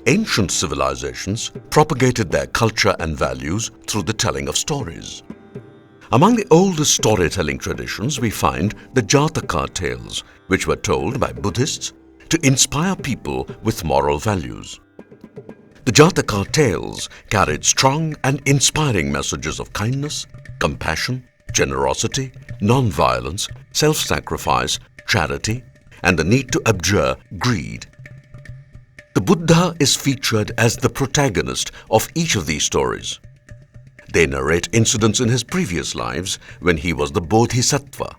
Ancient civilizations propagated their culture and values through the telling of stories. Among the oldest storytelling traditions, we find the Jataka Tales, which were told by Buddhists to inspire people with moral values. The Jataka Tales carried strong and inspiring messages of kindness, compassion, generosity, non-violence, self-sacrifice, charity, and the need to abjure greed. The Buddha is featured as the protagonist of each of these stories. They narrate incidents in his previous lives when he was the Bodhisattva.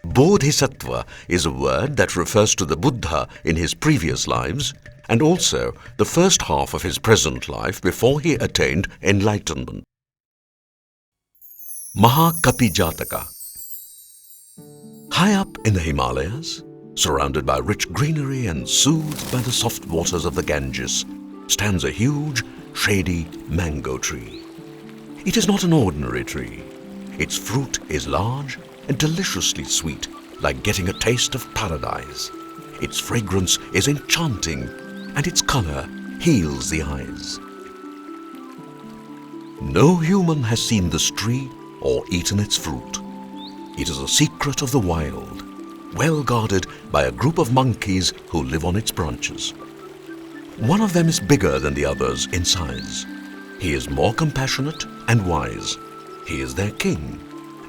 Bodhisattva is a word that refers to the Buddha in his previous lives and also the first half of his present life before he attained enlightenment. Mahakapi Jataka. High up in the Himalayas, surrounded by rich greenery and soothed by the soft waters of the Ganges, stands a huge, shady mango tree. It is not an ordinary tree. Its fruit is large and deliciously sweet, like getting a taste of paradise. Its fragrance is enchanting, and its color heals the eyes. No human has seen this tree or eaten its fruit. It is a secret of the wild, well guarded by a group of monkeys who live on its branches. One of them is bigger than the others in size. He is more compassionate and wise. He is their king,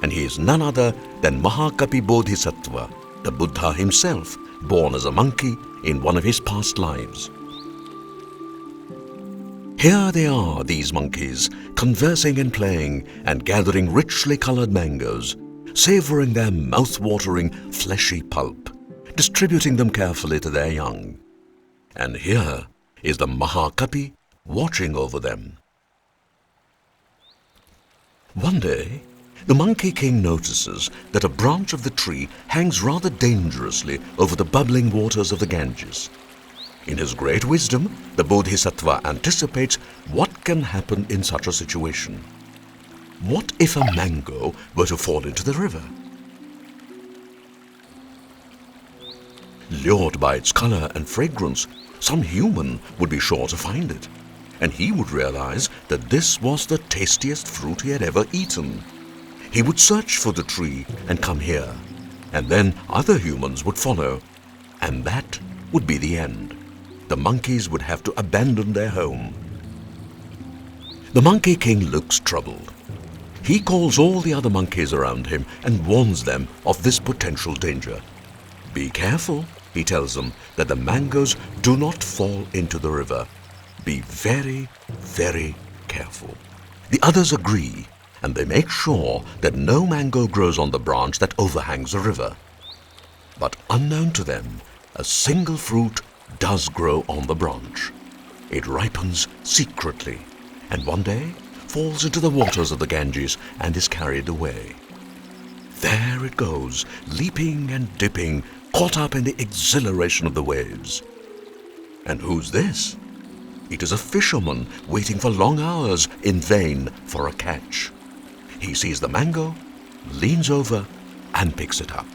and he is none other than Mahakapi Bodhisattva, the Buddha himself, born as a monkey in one of his past lives. Here they are, these monkeys, conversing and playing and gathering richly colored mangoes, savoring their mouth-watering, fleshy pulp, distributing them carefully to their young. And here is the Mahakapi watching over them. One day, the Monkey King notices that a branch of the tree hangs rather dangerously over the bubbling waters of the Ganges. In his great wisdom, the Bodhisattva anticipates what can happen in such a situation. What if a mango were to fall into the river? Lured by its color and fragrance, some human would be sure to find it, and he would realize that this was the tastiest fruit he had ever eaten. He would search for the tree and come here, and then other humans would follow, and that would be the end. The monkeys would have to abandon their home. The Monkey King looks troubled. He calls all the other monkeys around him and warns them of this potential danger. Be careful, he tells them, that the mangoes do not fall into the river. Be very, very careful. The others agree, and they make sure that no mango grows on the branch that overhangs the river. But unknown to them, a single fruit does grow on the branch. It ripens secretly, and one day falls into the waters of the Ganges and is carried away. There it goes, leaping and dipping, caught up in the exhilaration of the waves. And who's this? It is a fisherman waiting for long hours in vain for a catch. He sees the mango, leans over, and picks it up.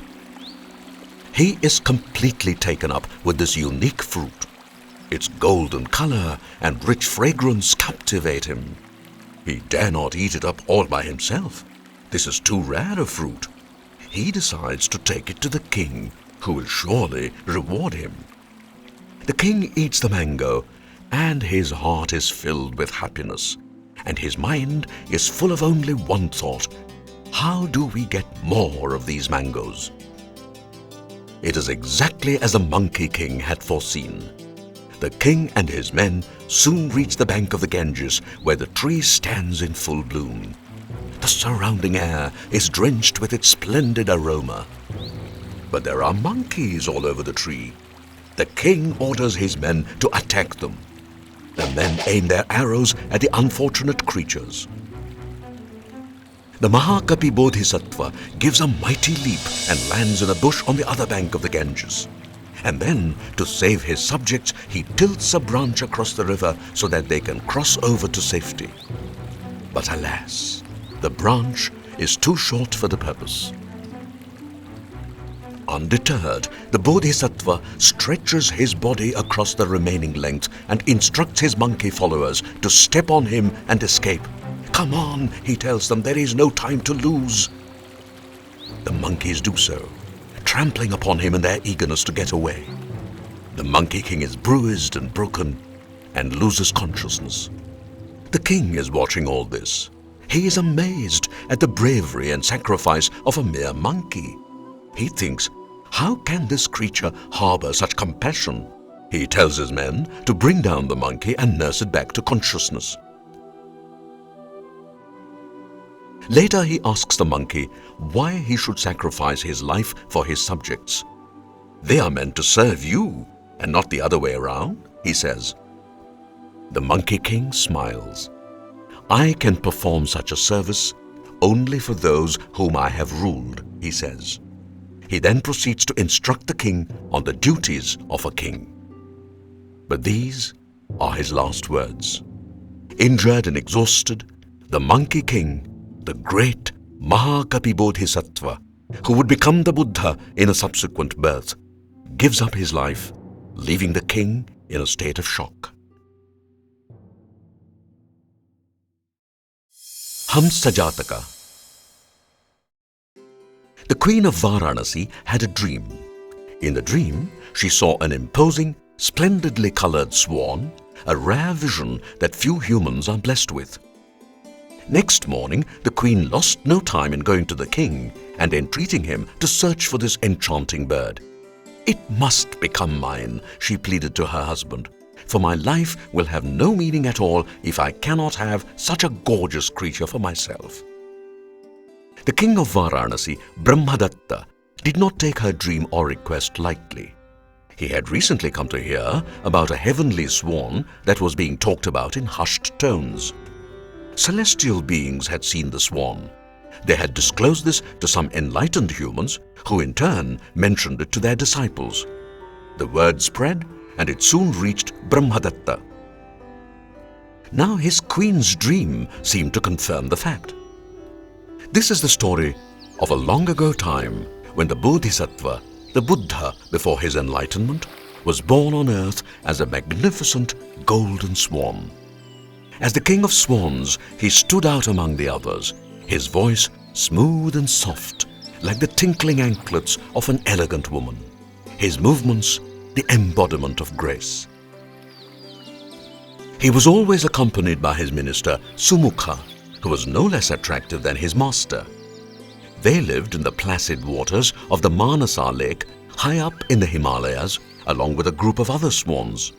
He is completely taken up with this unique fruit. Its golden color and rich fragrance captivate him. He dare not eat it up all by himself. This is too rare a fruit. He decides to take it to the king, who will surely reward him. The king eats the mango, and his heart is filled with happiness, and his mind is full of only one thought: how do we get more of these mangoes? It is exactly as the Monkey King had foreseen. The king and his men soon reach the bank of the Ganges, where the tree stands in full bloom. The surrounding air is drenched with its splendid aroma. But there are monkeys all over the tree. The king orders his men to attack them. The men aim their arrows at the unfortunate creatures. The Mahakapi Bodhisattva gives a mighty leap and lands in a bush on the other bank of the Ganges. And then, to save his subjects, he tilts a branch across the river so that they can cross over to safety. But alas, the branch is too short for the purpose. Undeterred, the Bodhisattva stretches his body across the remaining length and instructs his monkey followers to step on him and escape. "Come on," he tells them, "there is no time to lose." The monkeys do so, trampling upon him in their eagerness to get away. The Monkey King is bruised and broken and loses consciousness. The king is watching all this. He is amazed at the bravery and sacrifice of a mere monkey. He thinks, how can this creature harbor such compassion? He tells his men to bring down the monkey and nurse it back to consciousness. Later he asks the monkey why he should sacrifice his life for his subjects. "They are meant to serve you and not the other way around," he says. The Monkey King smiles. "I can perform such a service only for those whom I have ruled," he says. He then proceeds to instruct the king on the duties of a king. But these are his last words. Injured and exhausted, the Monkey King, the great Mahakapi Bodhisattva, who would become the Buddha in a subsequent birth, gives up his life, leaving the king in a state of shock. Hamsa Jataka. The queen of Varanasi had a dream. In the dream, she saw an imposing, splendidly colored swan, a rare vision that few humans are blessed with. Next morning, the queen lost no time in going to the king and entreating him to search for this enchanting bird. "It must become mine," she pleaded to her husband, "for my life will have no meaning at all if I cannot have such a gorgeous creature for myself." The king of Varanasi, Brahmadatta, did not take her dream or request lightly. He had recently come to hear about a heavenly swan that was being talked about in hushed tones. Celestial beings had seen the swan. They had disclosed this to some enlightened humans, who in turn mentioned it to their disciples. The word spread, and it soon reached Brahmadatta. Now his queen's dream seemed to confirm the fact. This is the story of a long ago time when the Bodhisattva, the Buddha before his enlightenment, was born on earth as a magnificent golden swan. As the king of swans, he stood out among the others, his voice smooth and soft, like the tinkling anklets of an elegant woman, his movements the embodiment of grace. He was always accompanied by his minister Sumukha, who was no less attractive than his master. They lived in the placid waters of the Manasa lake high up in the Himalayas, along with a group of other swans.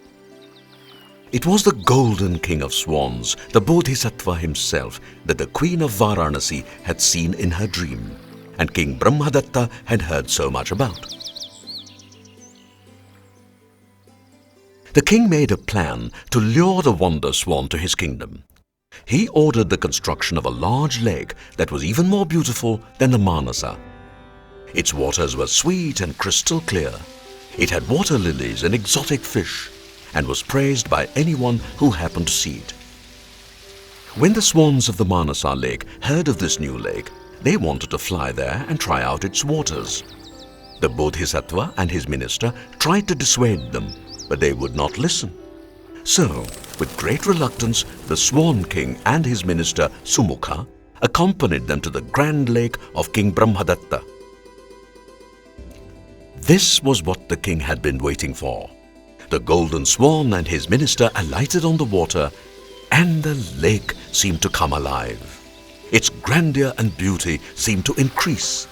It was the golden king of swans, the Bodhisattva himself, that the queen of Varanasi had seen in her dream, and King Brahmadatta had heard so much about. The king made a plan to lure the wonder swan to his kingdom. He ordered the construction of a large lake that was even more beautiful than the Manasa. Its waters were sweet and crystal clear. It had water lilies and exotic fish, and was praised by anyone who happened to see it. When the swans of the Manasa lake heard of this new lake, they wanted to fly there and try out its waters. The Bodhisattva and his minister tried to dissuade them, but they would not listen. So, with great reluctance, the Swan King and his minister Sumukha accompanied them to the grand lake of King Brahmadatta. This was what the king had been waiting for. The golden swan and his minister alighted on the water, and the lake seemed to come alive. Its grandeur and beauty seemed to increase.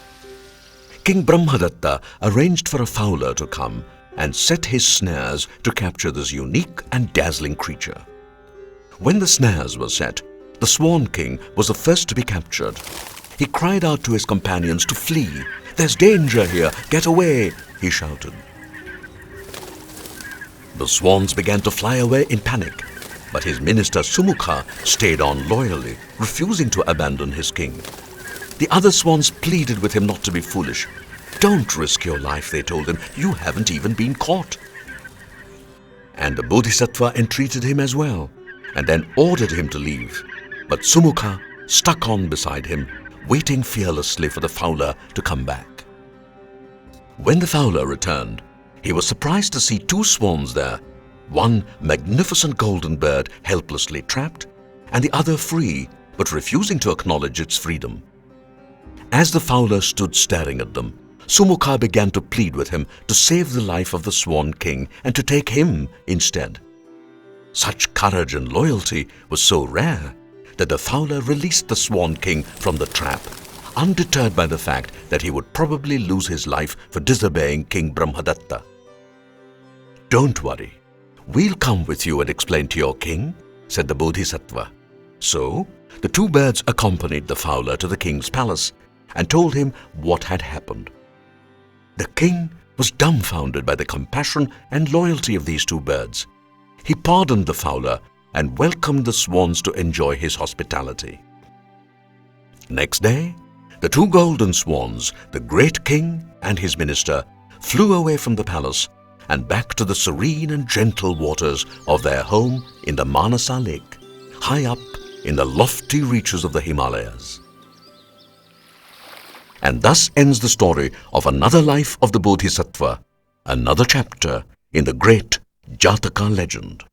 King Brahmadatta arranged for a fowler to come and set his snares to capture this unique and dazzling creature. When the snares were set, the Swan King was the first to be captured. He cried out to his companions to flee. "There's danger here! Get away!" he shouted. The swans began to fly away in panic, but his minister Sumukha stayed on loyally, refusing to abandon his king. The other swans pleaded with him not to be foolish. "Don't risk your life," they told him. "You haven't even been caught." And the Bodhisattva entreated him as well, and then ordered him to leave. But Sumukha stuck on beside him, waiting fearlessly for the fowler to come back. When the fowler returned, he was surprised to see two swans there, one magnificent golden bird helplessly trapped, and the other free but refusing to acknowledge its freedom. As the fowler stood staring at them, Sumukha began to plead with him to save the life of the Swan King and to take him instead. Such courage and loyalty was so rare that the fowler released the Swan King from the trap, undeterred by the fact that he would probably lose his life for disobeying King Brahmadatta. "Don't worry, we'll come with you and explain to your king," said the Bodhisattva. So, the two birds accompanied the fowler to the king's palace and told him what had happened. The king was dumbfounded by the compassion and loyalty of these two birds. He pardoned the fowler and welcomed the swans to enjoy his hospitality. Next day, the two golden swans, the great king and his minister, flew away from the palace and back to the serene and gentle waters of their home in the Manasa lake, high up in the lofty reaches of the Himalayas. And thus ends the story of another life of the Bodhisattva, another chapter in the great Jataka legend.